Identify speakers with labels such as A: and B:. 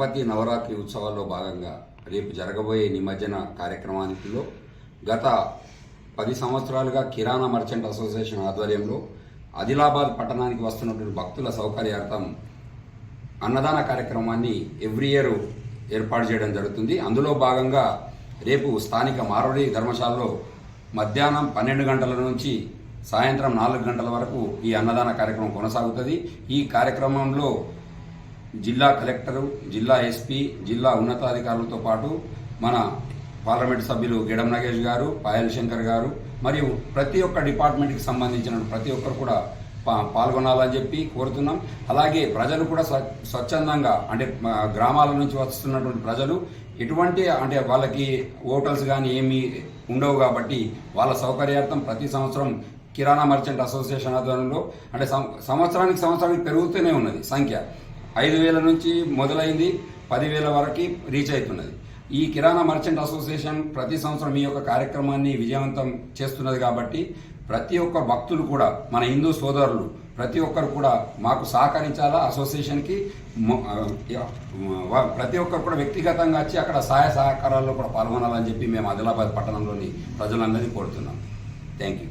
A: గణపతి నవరాత్రి ఉత్సవాల్లో భాగంగా రేపు జరగబోయే నిమజ్జన కార్యక్రమానికిలో గత 10 సంవత్సరాలుగా కిరాణా మర్చెంట్ అసోసియేషన్ ఆధ్వర్యంలో ఆదిలాబాద్ పట్టణానికి వస్తున్నటువంటి భక్తుల సౌకర్యార్థం అన్నదాన కార్యక్రమాన్ని ఎవ్రీ ఇయర్ ఏర్పాటు చేయడం జరుగుతుంది. అందులో భాగంగా రేపు స్థానిక మారోడి ధర్మశాలలో మధ్యాహ్నం 12 గంటల నుంచి సాయంత్రం 4 గంటల వరకు ఈ అన్నదాన కార్యక్రమం కొనసాగుతుంది. ఈ కార్యక్రమంలో జిల్లా కలెక్టరు, జిల్లా ఎస్పీ, జిల్లా ఉన్నతాధికారులతో పాటు మన పార్లమెంట్ సభ్యులు గిడం నగేష్ గారు, పాయల్ శంకర్ గారు మరియు ప్రతి ఒక్క డిపార్ట్మెంట్కి సంబంధించిన ప్రతి ఒక్కరు కూడా పాల్గొనాలని చెప్పి కోరుతున్నాం. అలాగే ప్రజలు కూడా స్వచ్ఛందంగా అంటే గ్రామాల నుంచి వస్తున్నటువంటి ప్రజలు ఎటువంటి అంటే వాళ్ళకి హోటల్స్ కానీ ఏమీ ఉండవు కాబట్టి వాళ్ళ సౌకర్యార్థం ప్రతి సంవత్సరం కిరాణా మర్చెంట్ అసోసియేషన్ ఆధ్వర్యంలో అంటే సంవత్సరానికి పెరుగుతూనే ఉన్నది. సంఖ్య 5,000 నుంచి మొదలైంది 10,000 వరకు రీచ్ అవుతున్నది. ఈ కిరాణా మర్చెంట్ అసోసియేషన్ ప్రతి సంవత్సరం ఈ యొక్క కార్యక్రమాన్ని విజయవంతం చేస్తున్నది కాబట్టి ప్రతి ఒక్క భక్తులు కూడా మన హిందూ సోదరులు ప్రతి ఒక్కరు కూడా మాకు సహకరించాలా. అసోసియేషన్కి ప్రతి ఒక్కరు కూడా వ్యక్తిగతంగా వచ్చి అక్కడ సహాయ సహకారాల్లో కూడా పాల్గొనాలని చెప్పి మేము ఆదిలాబాద్ పట్టణంలోని ప్రజలందరినీ కోరుతున్నాం. Thank you.